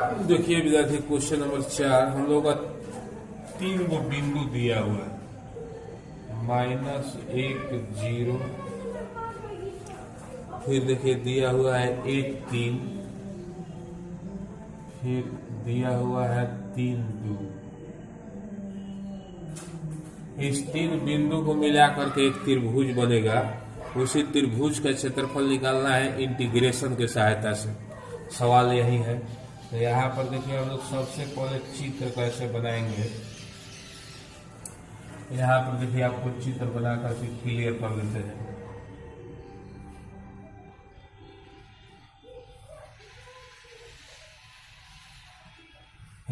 देखिए विद्यार्थी question number 4 हम लोग का 3 गो बिंदु दिया हुआ है, -1 0, फिर देखिए दिया हुआ है 1 3, फिर दिया हुआ है 3 2। इस 3 बिंदु को मिला करके एक त्रिभुज बनेगा। उसी त्रिभुज का क्षेत्रफल निकालना है इंटीग्रेशन के सहायता से। सवाल यही है। तो यहाँ पर देखिए हम लोग सबसे पहले चित्र कैसे बनाएंगे। यहाँ पर देखिए आपको चित्र बना करके क्लियर कर लेते हैं।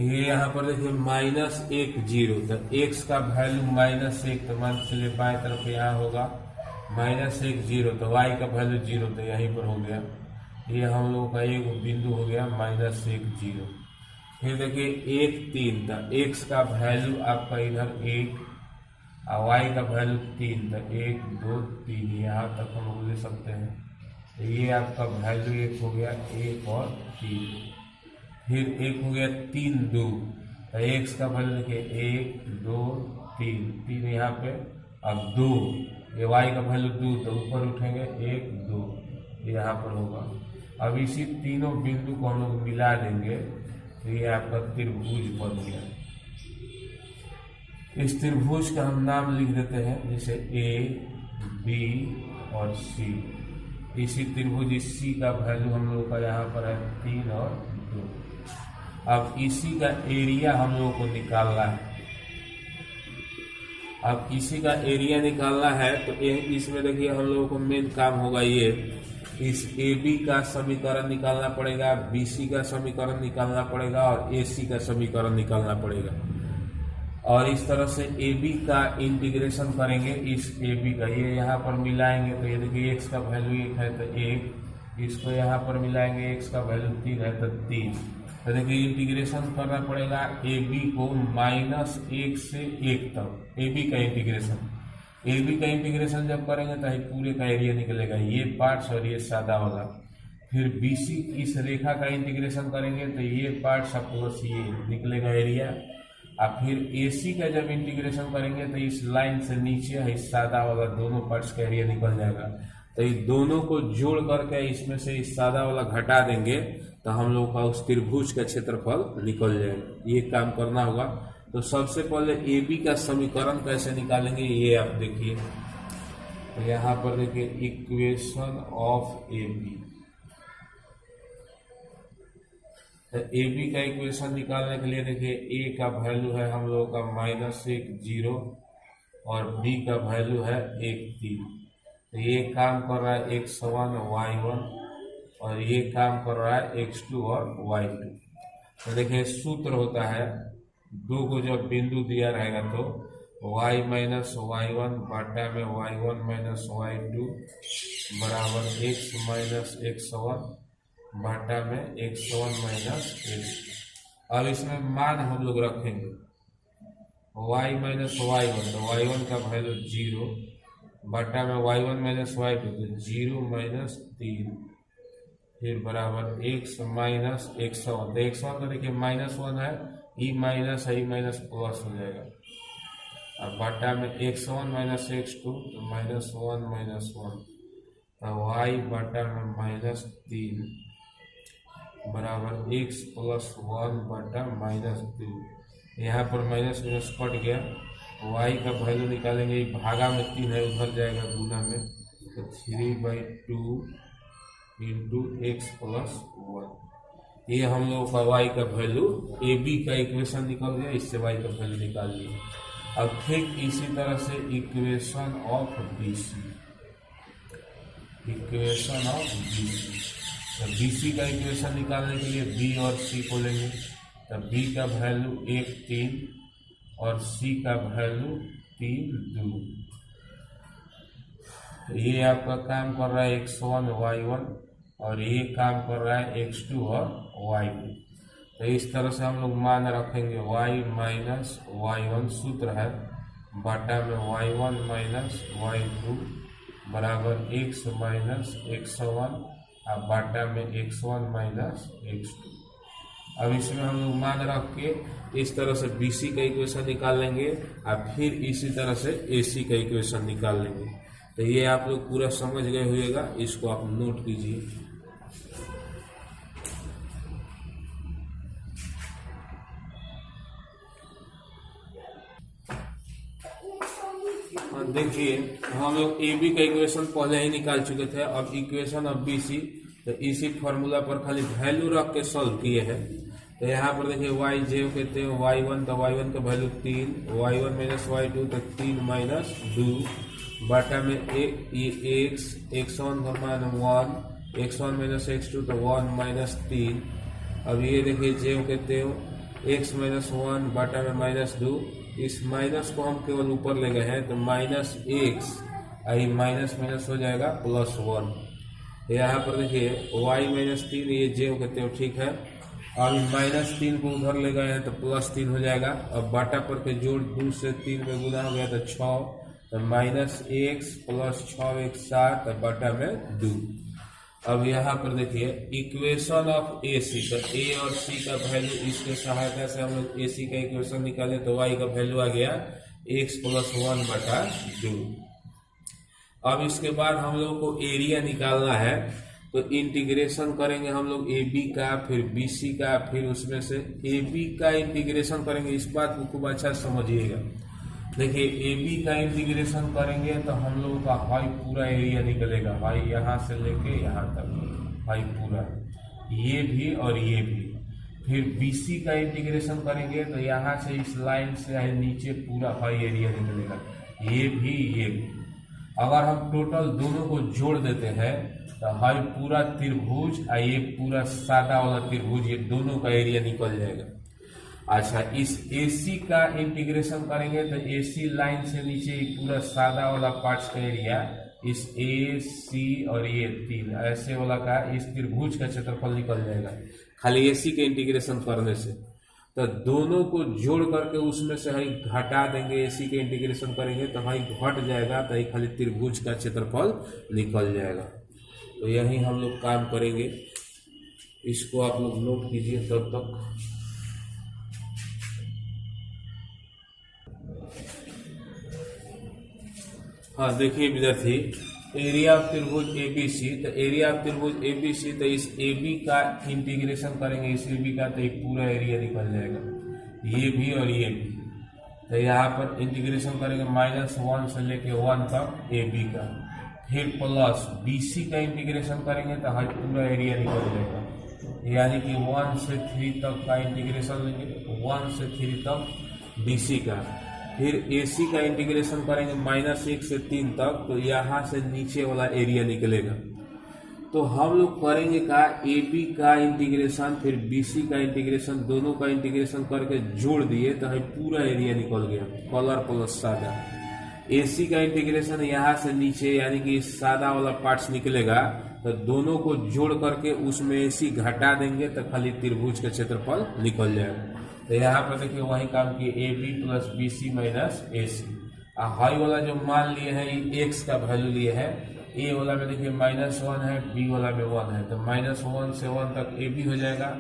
ये यहाँ पर देखिए -1 0, तो x का वैल्यू -1, तो मान चलिए बाएं तरफ यहाँ होगा -1 0, तो y का वैल्यू 0, तो यहीं पर हो गया। ये हम लोगों का एक बिंदु हो गया -1 0। फिर देखिए 1 3, तो x का वैल्यू आपका इधर 1 और y का वैल्यू 3, तो 1 2 3 यहाँ तक हम लोग ले सकते हैं। तो ये आपका वैल्यू 1 हो गया, 1 और 3। फिर 1 हो गया 3 2, तो x का वैल्यू देखिए 1 2 3 3 यहाँ पे, अब 2, ये y का वैल्यू 2, तो ऊपर उठेंगे 1 2, यहाँ पर होगा। अब इसी तीनों बिंदु को हम लोग मिला देंगे, तो ये आपका त्रिभुज बन गया। इस त्रिभुज का हम नाम लिख देते हैं, जैसे A B और C। इसी त्रिभुज इस C का वैल्यू हम लोग का यहाँ पर है 3 और 2। अब इसी का एरिया हम लोगों को निकालना है। अब इसी का एरिया निकालना है, तो इसमें देखिए हम लोगों को मेन काम होगा ये, इस AB का समीकरण निकालना पड़ेगा, BC का समीकरण निकालना पड़ेगा और AC का समीकरण निकालना पड़ेगा। और इस तरह से AB का इंटीग्रेशन करेंगे, इस AB का ये यहाँ पर मिलाएंगे, तो ये देखिए x का वैल्यू 1 है तो 1, इसको यहाँ पर मिलाएंगे, x का वैल्यू 3 है तो 3। तो देखिए इंटीग्रेशन करना पड़ेगा AB को -1 से 1 तक। AB का इंटीग्रेशन जब करेंगे तो पूरे का एरिया निकलेगा, ये पार्ट्स और ये सादा वाला। फिर BC इस रेखा का इंटीग्रेशन करेंगे तो ये पार्ट्स प्लस ये निकलेगा एरिया। और फिर AC का जब इंटीग्रेशन करेंगे तो इस लाइन से नीचे इस सादा वाला दोनों पार्ट्स का एरिया निकल जाएगा। तो इस दोनों को जोड़ करके इसमें से इस सादा वाला घटा देंगे, तो हम लोग का उस त्रिभुज का क्षेत्रफल निकल जाएगा। ये काम करना होगा। तो सबसे पहले AB का समीकरण कैसे निकालेंगे ये आप देखिए। तो यहाँ पर देखिए इक्वेशन ऑफ AB। तो AB का इक्वेशन निकालने के लिए देखिए A का वैल्यू है हम लोगों का -1 0 और B का वैल्यू है 1 3। तो ये काम कर रहा है x1 y1 और ये काम कर रहा है x2 और y2। तो देखिए सूत्र होता है, दो को जब बिंदु दिया रहेगा तो y - y1 बटा में y1 - y2 बराबर x - x1 बटा में x1 - x2। अब इसमें मान हम लोग रखेंगे y - y1, तो y1 का वैल्यू 0 बटा में y1 - y2, तो 0 - 3, फिर बराबर x - x1। तो x1 तो देखिए -1 है, e माइनस है, e माइनस प्लस हो जाएगा। अब बटा में x1 - x2, तो -1 - 1, तो y बटा में -3 बराबर x + 1 बटा -2। यहाँ पर माइनस कट गया, y का वैल्यू निकालेंगे, भागा में 3 है उधर जाएगा गुना में, तो 3/2 × x + 1। ये हम लोगों का y का वैल्यू, AB का इक्वेशन निकल गया, इससे y का वैल्यू निकाल लिया। अब ठीक इसी तरह से इक्वेशन ऑफ BC। तो BC का इक्वेशन निकालने के लिए B और C को लेंगे। तो B का वैल्यू 1 3 और C का वैल्यू 3 2। ये आपका काम कर रहा है x1 y1 और ये काम कर रहा है x2 और y2। तो इस तरह से हम लोग मान रखेंगे y - y1 सूत्र है बटा में y1 - y2 बराबर x - x1 और बटा में x1 - x2। अब इसमें हम लोग मान रख के इस तरह से BC का इक्वेशन निकाल लेंगे और फिर इसी तरह से AC का इक्वेशन निकाल लेंगे। तो ये आप लोग पूरा समझ गए होइएगा, इसको आप नोट कीजिए। देखिए हम लोग AB का इक्वेशन पहले ही निकाल चुके थे, अब इक्वेशन ऑफ BC तो इसी फॉर्मूला पर खाली वैल्यू रख के सॉल्व किए हैं। तो यहाँ पर देखिए y j कहते हैं y1, तो y1 का वैल्यू 3, y1 माइनस y2 तो 3 माइनस 2 बटा में x1 का मान 1, x1 माइनस x2 तो 1 माइनस 3। अब ये देखिए j कहते हो x माइनस 1 बटा में माइनस 2, इस माइनस को हम केवल ऊपर ले गए हैं तो माइनस x, आई माइनस माइनस हो जाएगा प्लस 1। यहाँ पर देखिए y माइनस 3, ये j कहते हो ठीक है। अब माइनस 3 को उधर ले गए हैं तो प्लस 3 हो जाएगा। अब बाटा पर के जोड़ 2 से 3 में गुना हो गया तो 6, तो माइनस x प्लस 6x 7 बटा में 2। अब यहाँ पर देखिए इक्वेशन ऑफ AC, तो A और C का वैल्यू, इसके सहायता से हम लोग AC का इक्वेशन निकाले तो y का वैल्यू आ गया x प्लस 1 बटा 2। अब इसके बाद हम लोग को एरिया निकालना है, तो इंटीग्रेशन करेंगे हम लोग AB का, फिर BC का, फिर उसमें से AB का इंटीग्रेशन करेंगे। इस बात को खूब अच्छा समझिएगा। देखिए AB का इंटीग्रेशन करेंगे तो हम लोगों का हाई पूरा एरिया निकलेगा, हाई यहाँ से लेके यहाँ तक हाई पूरा, ये भी और ये भी। फिर BC का इंटीग्रेशन करेंगे तो यहाँ से इस लाइन से नीचे पूरा हाई एरिया निकलेगा, ये भी ये भी। अगर हम टोटल दोनों को जोड़ देते हैं तो हाई पूरा त्रिभुज और ये पूरा सादा वाला त्रिभुज, ये दोनों का एरिया निकल जाएगा। अच्छा, इस AC का इंटीग्रेशन करेंगे तो AC लाइन से नीचे पूरा सादा वाला पार्ट्स का एरिया, इस AC और ये 3 ऐसे वाला का इस त्रिभुज का क्षेत्रफल निकल जाएगा खाली AC के इंटीग्रेशन करने से। तो दोनों को जोड़ करके उसमें से हाई घटा देंगे, AC के इंटीग्रेशन करेंगे तो हाई घट जाएगा, तो ये खाली त्रिभुज का क्षेत्रफल निकल जाएगा। तो यही हम लोग काम करेंगे, इसको आप लोग नोट कीजिए तब तक। हाँ देखिए विद्यार्थी, एरिया ऑफ त्रिभुज ABC, तो एरिया ऑफ त्रिभुज ABC, तो इस AB का इंटीग्रेशन करेंगे इस AB का, तो एक पूरा एरिया निकल जाएगा, ये भी और ये भी। तो यहाँ पर इंटीग्रेशन करेंगे -1 से लेके 1 तक AB का, फिर प्लस BC का इंटीग्रेशन करेंगे तो हर पूरा एरिया निकल जाएगा, यानी कि 1 से 3 तक का इंटीग्रेशन लेंगे, 1 से 3 तक BC का। फिर AC का इंटीग्रेशन करेंगे -1 से 3 तक, तो यहाँ से नीचे वाला एरिया निकलेगा। तो हम लोग करेंगे का AB का इंटीग्रेशन फिर BC का इंटीग्रेशन, दोनों का इंटीग्रेशन करके जोड़ दिए तो है पूरा एरिया निकल गया, कलर प्लस सादा। AC का इंटीग्रेशन यहाँ से नीचे यानी कि सादा वाला पार्ट्स निकलेगा, तो दोनों को जोड़ करके उसमें AC घटा देंगे तो खाली त्रिभुज का क्षेत्रफल निकल जाएगा। तो यहाँ पर देखिए वही काम किए, AB plus BC minus AC। High वाला जो मान लिए हैं ये x का वैल्यू लिए है, A वाला में देखिए -1 है, B वाला में 1 है, तो -1 से 1 तक AB हो जाएगा।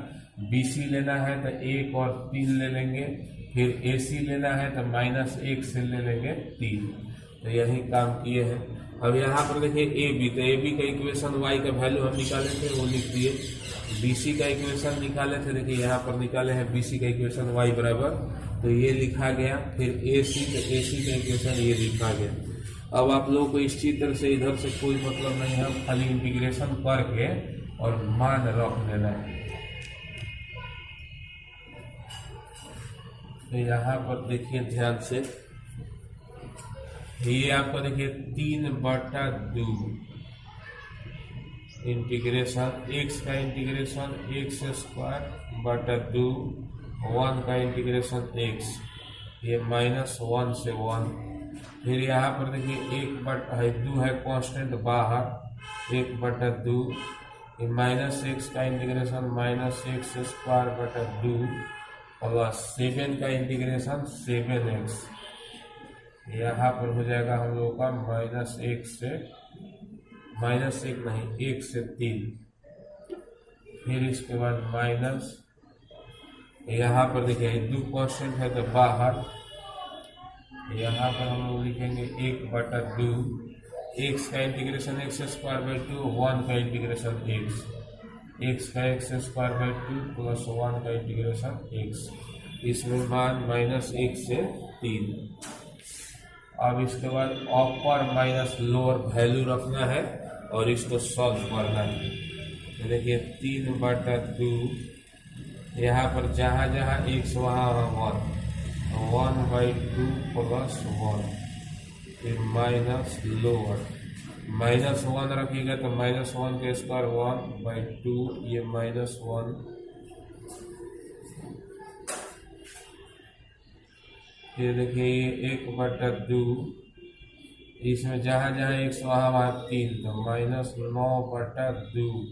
BC लेना है तो 1 और 3 ले लेंगे, फिर AC लेना है तो -1 से ले लेंगे 3। तो यही काम किए हैं। अब यहाँ पर देखिए AB, तो AB का इक्वेशन y का वैल्यू हम निकाले थे वो लिख दिए। BC का इक्वेशन निकाले थे, देखिए यहाँ पर निकाले हैं BC का इक्वेशन y बराबर, तो ये लिखा गया। फिर AC, तो AC का इक्वेशन ये लिखा गया। अब आप लोगों को इस चित्र से इधर से कोई मतलब नहीं है, खाली इंटीग्रेशन करके और मान रख देना है। तो यहाँ पर देखिए ध्यान से, ये आपको देखिए 3/2 इंटीग्रेशन x का इंटीग्रेशन x² 2, 1 का इंटीग्रेशन x, ये -1 से 1। फिर यहाँ पर देखिए 1/2 है कांस्टेंट बाहर, 1/2, ये -x का इंटीग्रेशन -x² 2 प्लस 7 का इंटीग्रेशन 7x, यहाँ पर हो जाएगा हम लोग का -1 से -1 नहीं 1 से 3, फिर इसके बाद यहाँ पर देखिए 2 कांस्टेंट है तो बाहर, यहाँ पर हम लोग लिखेंगे 1/2 एक्स का इंटीग्रेशन एक्स स्क्वायर बाई 2, 1 का इंटीग्रेशन एक्स का एक्स स्क्वायर बाई 2 प्लस 1 का इंटीग्रेशन एक्स, इसमें मान -1 से 3। अब इसके बाद अपर माइनस लोअर वैल्यू रखना है और इसको सॉल्व करना है। तो देखिए 3/2, यहाँ पर जहाँ जहाँ एक्स वहाँ 1/2 प्लस 1, फिर माइनस लोअर -1 रखिएगा तो -1 के स्क्वायर 1/2, ये -1, फिर देखिए ये 1/2, इसमें जहाँ जहाँ एक्स वहाँ 3 तो -9/2,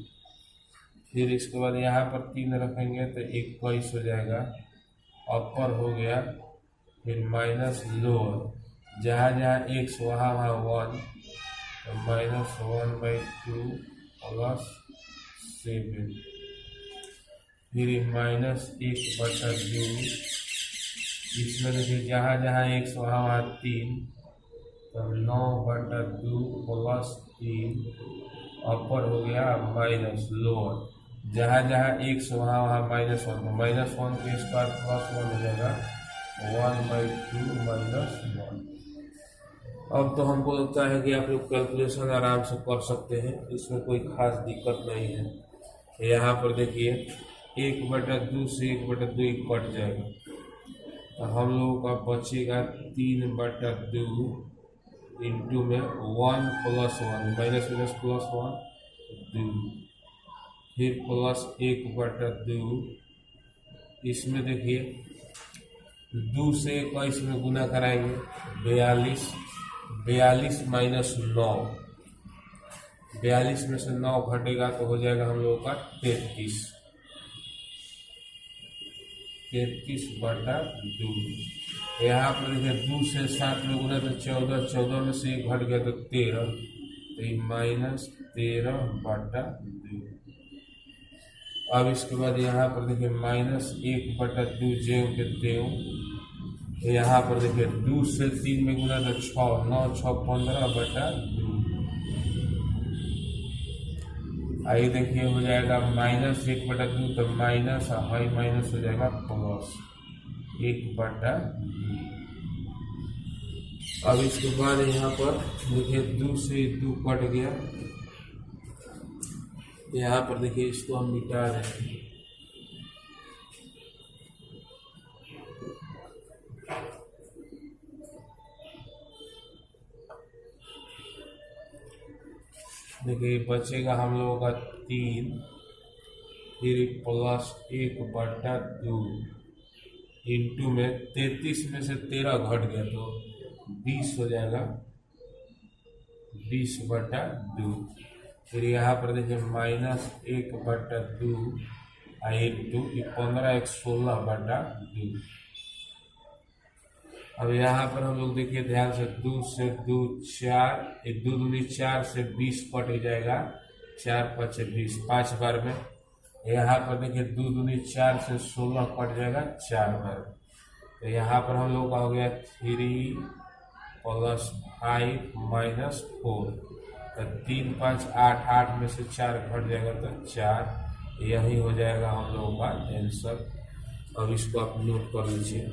फिर इसके बाद यहाँ पर 3 रखेंगे तो 21 हो जाएगा, अपर हो गया, फिर माइनस लोअर जहाँ जहाँ एक्स वहाँ 1 तो -1/2 प्लस 7, फिर -1/2, इसमें देखिए जहाँ जहाँ एक्स वहाँ 3 तो 9/2 प्लस 3, अपर हो गया, माइनस लोअर जहाँ जहाँ एक्स वहाँ -1 तो -1 के स्क्वायर प्लस 1 हो जाएगा, 1/2 -1। अब तो हमको लगता है कि आप लोग कैलकुलेशन आराम से कर सकते हैं, इसमें कोई खास दिक्कत नहीं है। यहाँ पर देखिए 1/2 से 1/2 कट जाएगा, तो हम लोगों का बचेगा 3/2 इंटू में 1 प्लस 1, माइनस प्लस 1 2, फिर प्लस 1/2, इसमें देखिए 2 से 21 में गुना कराएंगे, 42 माइनस 9, 42 में से 9 घटेगा तो हो जाएगा हम लोगों का 33/2। यहाँ पर देखिए 2 से 7 में गुना तो 14, 14 में से 1 घट गया तो 13, तो ये -13/2। अब इसके बाद यहाँ पर देखिए -1/2 ज्यों के त्यों, यहाँ पर देखिए 2 से 3 में गुना तो 6, 9 6 15/2, आइए देखिए हो जाएगा -1/2 तो माइनस माइनस हो जाएगा प्लस 1/2। अब इसके बाद यहाँ पर देखिए 2 से 2 कट गया, यहाँ पर देखिए इसको हम मिटा रहे हैं, देखिए बचेगा हम लोगों का 3, फिर प्लस 1/2 इंटू में 33 में से 13 घट गया तो 20 हो जाएगा, 20/2। फिर यहाँ पर देखिए -1/2 इंटू 15 1 16/2। अब यहाँ पर हम लोग देखिए ध्यान से 2 से 2 4, 2 दूनी 4 से 20 कट जाएगा, 4 5 20, 5 बार में। यहाँ पर देखिए 2 दूनी 4 से 16 कट जाएगा 4 बार। तो यहाँ पर हम लोग का हो गया 3 + 5 - 4, तो 3 5 8, 8 में से 4 घट जाएगा तो 4, यही हो जाएगा हम लोगों का आंसर। अब इसको आप नोट कर लीजिए।